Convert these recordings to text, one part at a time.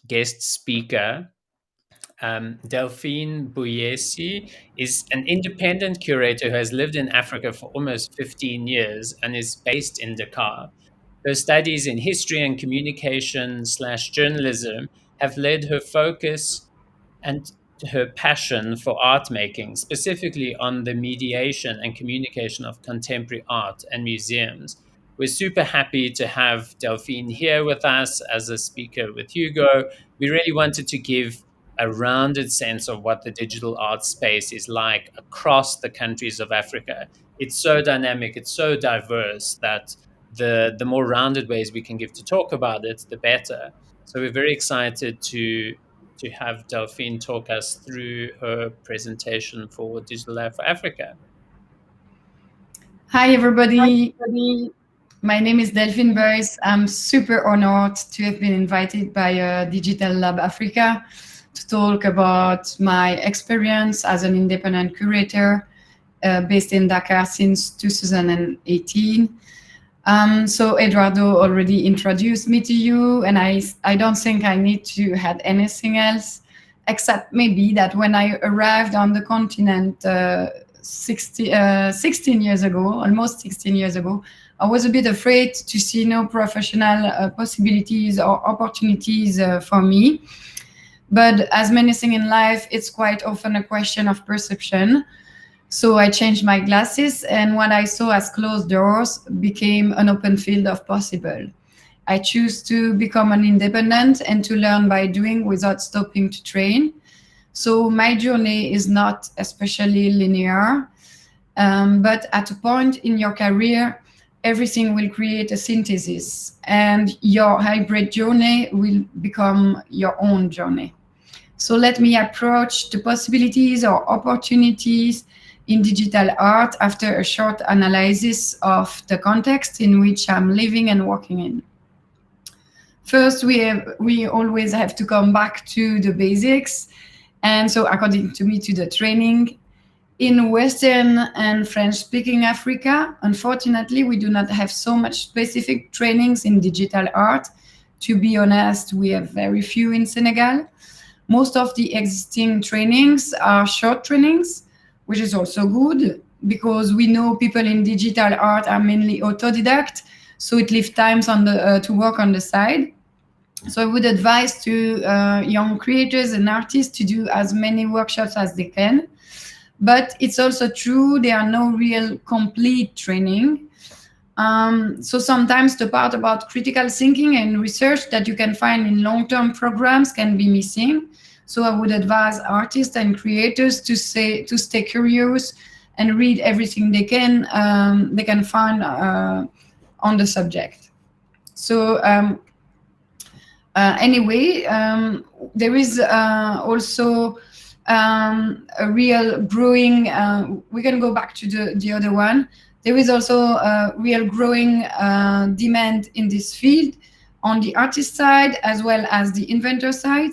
guest speaker. Delphine Buysse is an independent curator who has lived in Africa for almost 15 years and is based in Dakar. Her studies in history and communication slash journalism have led her focus and her passion for art making, specifically on the mediation and communication of contemporary art and museums. We're super happy to have Delphine here with us as a speaker with Hugo. We really wanted to give a rounded sense of what the digital art space is like across the countries of Africa. It's so dynamic, it's so diverse that the more rounded ways we can give to talk about it, the better. So we're very excited to have Delphine talk us through her presentation for Digital Life for Africa. Hi, everybody. My name is Delphine Buysse. I'm super honored to have been invited by Digital Lab Africa to talk about my experience as an independent curator based in Dakar since 2018. So Eduardo already introduced me to you, and I don't think I need to add anything else, except maybe that when I arrived on the continent 16 years ago, almost 16 years ago, I was a bit afraid to see no professional possibilities or opportunities for me. But as many things in life, it's quite often a question of perception. So I changed my glasses, and what I saw as closed doors became an open field of possible. I choose to become an independent and to learn by doing without stopping to train. So my journey is not especially linear, but at a point in your career, everything will create a synthesis, and your hybrid journey will become your own journey. So let me approach the possibilities or opportunities in digital art after a short analysis of the context in which I'm living and working in. First, we always have to come back to the basics. And so according to me, to the training, in Western and French-speaking Africa, unfortunately, we do not have so much specific trainings in digital art. To be honest, we have very few in Senegal. Most of the existing trainings are short trainings, which is also good because we know people in digital art are mainly autodidact, so it leaves times on the to work on the side. So I would advise to young creators and artists to do as many workshops as they can. But it's also true there are no real complete training. So sometimes the part about critical thinking and research that you can find in long-term programs can be missing. So I would advise artists and creators to stay curious and read everything they can find on the subject. So anyway, there is also a real growing. We can go back to the other one. There is also a real growing demand in this field on the artist side as well as the inventor side.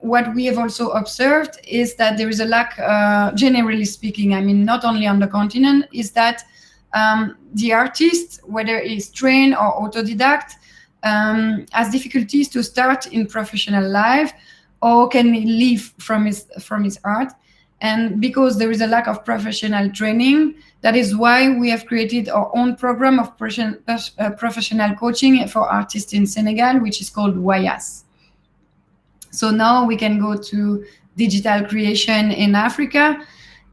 What we have also observed is that there is a lack, generally speaking, I mean, not only on the continent, is that the artist, whether he's trained or autodidact, has difficulties to start in professional life or can live from his art. And because there is a lack of professional training, that is why we have created our own program of professional coaching for artists in Senegal, which is called WAYAS. So now we can go to digital creation in Africa.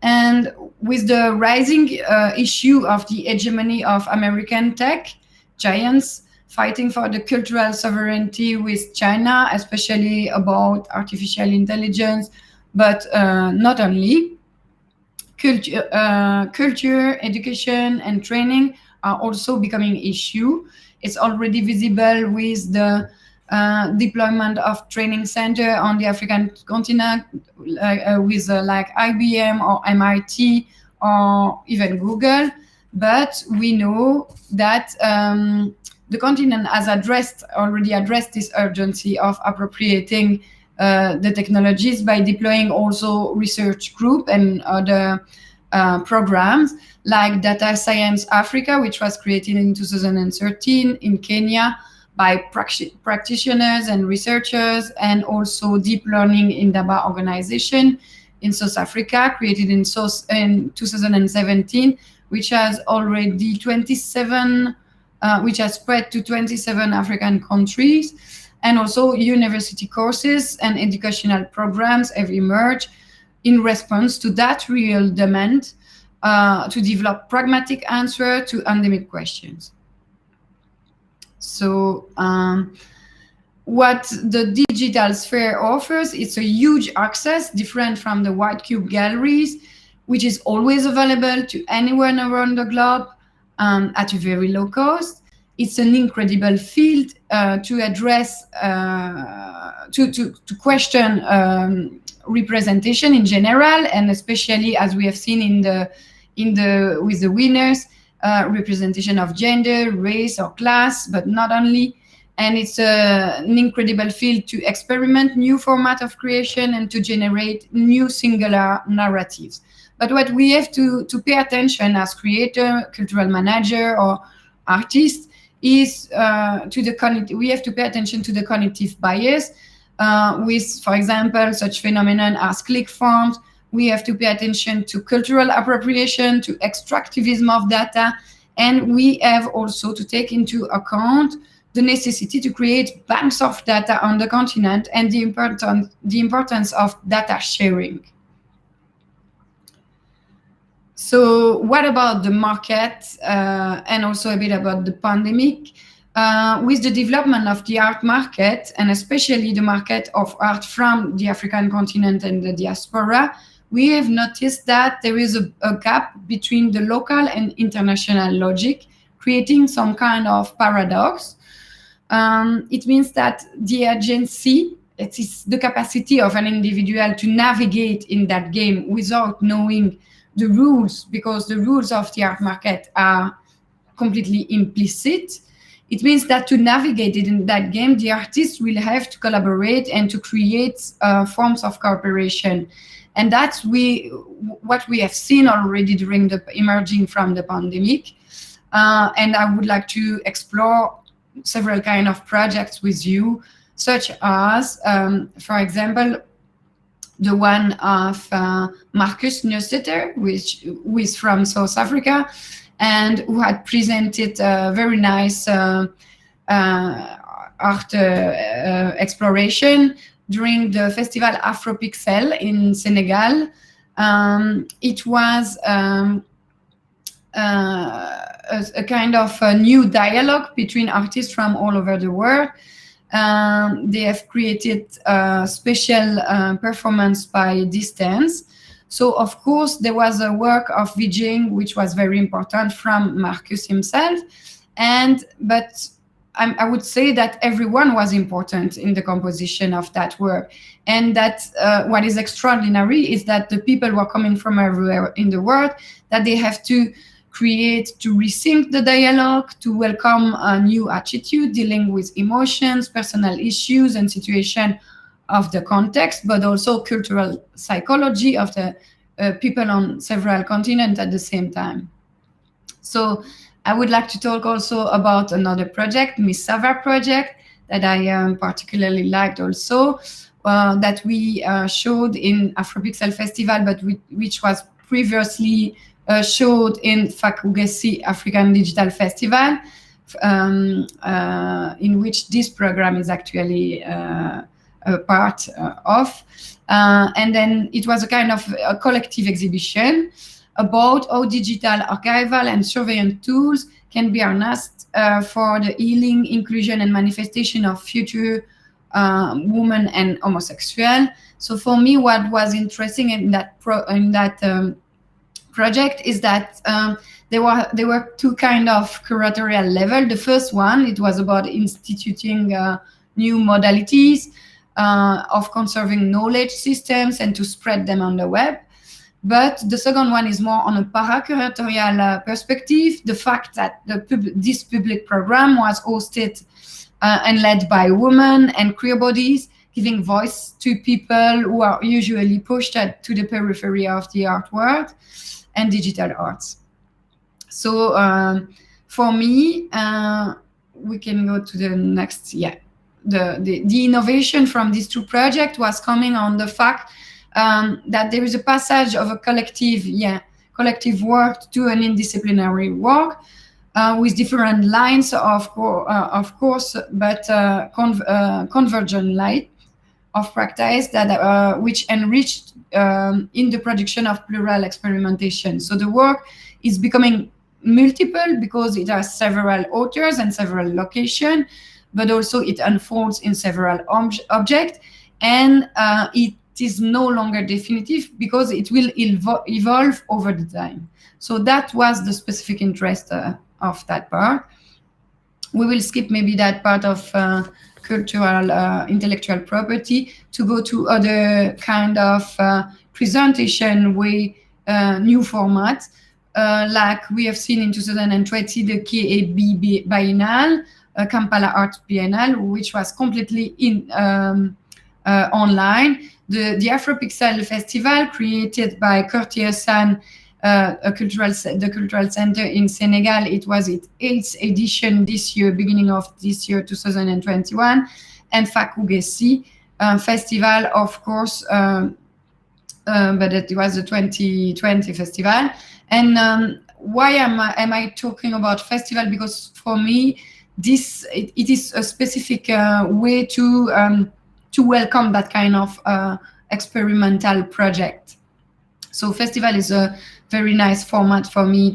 And with the rising issue of the hegemony of American tech giants fighting for the cultural sovereignty with China, especially about artificial intelligence, but not only, culture, education, and training are also becoming issue. It's already visible with the deployment of training center on the African continent with like IBM or MIT or even Google. But we know that the continent has already addressed this urgency of appropriating the technologies by deploying also research group and other programs like Data Science Africa, which was created in 2013 in Kenya by practitioners and researchers, and also deep learning in Daba organization in South Africa, created in 2017, which has already 27, which has spread to 27 African countries. And also university courses and educational programs have emerged in response to that real demand to develop pragmatic answers to endemic questions. So what the digital sphere offers, it's a huge access, different from the white cube galleries, which is always available to anyone around the globe at a very low cost. It's an incredible field to address, to question representation in general, and especially, as we have seen with the winners, representation of gender, race, or class, but not only. And it's an incredible field to experiment new format of creation and to generate new singular narratives. But what we have to pay attention as creator, cultural manager, or artist is we have to pay attention to the cognitive bias with, for example, such phenomenon as click farms. We have to pay attention to cultural appropriation, to extractivism of data, and we have also to take into account the necessity to create banks of data on the continent and the importance of data sharing. So what about the market and also a bit about the pandemic? With the development of the art market, and especially the market of art from the African continent and the diaspora, we have noticed that there is a gap between the local and international logic, creating some kind of paradox. It means that the agency, it is the capacity of an individual to navigate in that game without knowing the rules, because the rules of the art market are completely implicit. It means that to navigate it in that game, the artists will have to collaborate and to create forms of cooperation. And that's what we have seen already during the emerging from the pandemic. And I would like to explore several kind of projects with you, such as, for example, the one of Marcus Neustetter, who is from South Africa, and who had presented a very nice art exploration during the festival Afropixel in Senegal. It was a kind of a new dialogue between artists from all over the world. They have created a special performance by distance. So, of course, there was a work of VJing, which was very important from Marcus himself. But I would say that everyone was important in the composition of that work. And that what is extraordinary is that the people were coming from everywhere in the world, that they have to create, to rethink the dialogue, to welcome a new attitude, dealing with emotions, personal issues, and situation of the context, but also cultural psychology of the people on several continents at the same time. So I would like to talk also about another project, Miss Sava project, that I particularly liked also, that we showed in Afropixel Festival, but which was previously showed in Fakugesi African Digital Festival, in which this program is actually a part of. And then it was a kind of a collective exhibition about how digital archival and surveillance tools can be harnessed for the healing, inclusion, and manifestation of future women and homosexual. So for me, what was interesting in that project is that there were two kind of curatorial level. The first one, it was about instituting new modalities of conserving knowledge systems and to spread them on the web. But the second one is more on a para-curatorial perspective. The fact that this public program was hosted and led by women and queer bodies, giving voice to people who are usually pushed to the periphery of the art world and digital arts. So for me, we can go to the next. Yeah, the innovation from these two projects was coming on the fact that there is a passage of a collective work to an interdisciplinary work with different lines of course, but convergent line of practice that which enriched in the production of plural experimentation. So the work is becoming multiple because it has several authors and several locations, but also it unfolds in several objects, and it is no longer definitive because it will evolve over the time. So that was the specific interest of that part. We will skip maybe that part of cultural intellectual property to go to other kind of presentation way, new formats, like we have seen in 2020 the KAB Biennale, Kampala Art Biennale, which was completely online. The Afropixel Festival, created by Curtier San, the cultural center in Senegal. It was its eighth edition this year, beginning of this year, 2021, and Fakugesi festival, of course, but it was the 2020 festival. And why am I talking about festival? Because for me, it is a specific way to welcome that kind of experimental project. So festival is a very nice format for me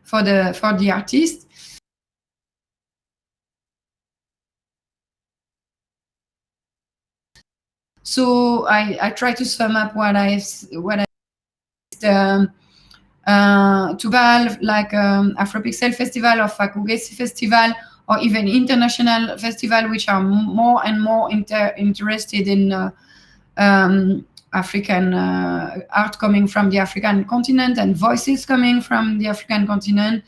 for the artist. So I try to sum up what I to Val, like Afropixel Festival or Fakugesi Festival, or even international festival, which are more and more interested in African art coming from the African continent and voices coming from the African continent.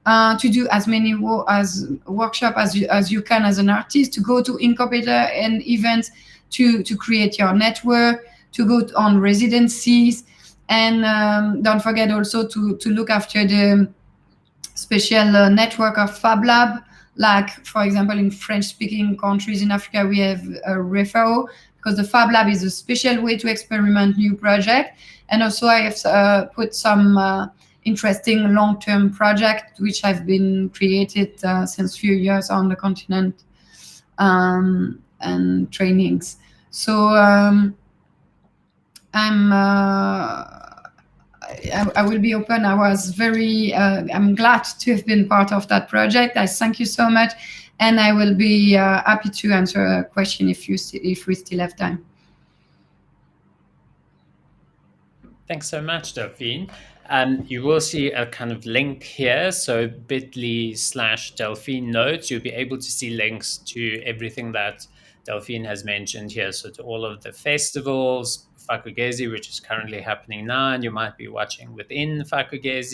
To do as many workshop as you can as an artist, to go to incubator and events, to create your network, to go on residencies, and don't forget also to look after the special network of Fab Lab. Like, for example, in French-speaking countries in Africa, we have a referral, because the Fab Lab is a special way to experiment new project. And also I have put some interesting long-term project which have been created since few years on the continent, and trainings. So I will be open. I'm glad to have been part of that project. I thank you so much, and I will be happy to answer a question if we still have time. Thanks so much, Delphine. You will see a kind of link here. So bit.ly/Delphine notes, you'll be able to see links to everything that Delphine has mentioned here. So to all of the festivals, Fakugesi, which is currently happening now, and you might be watching within Fakugesi,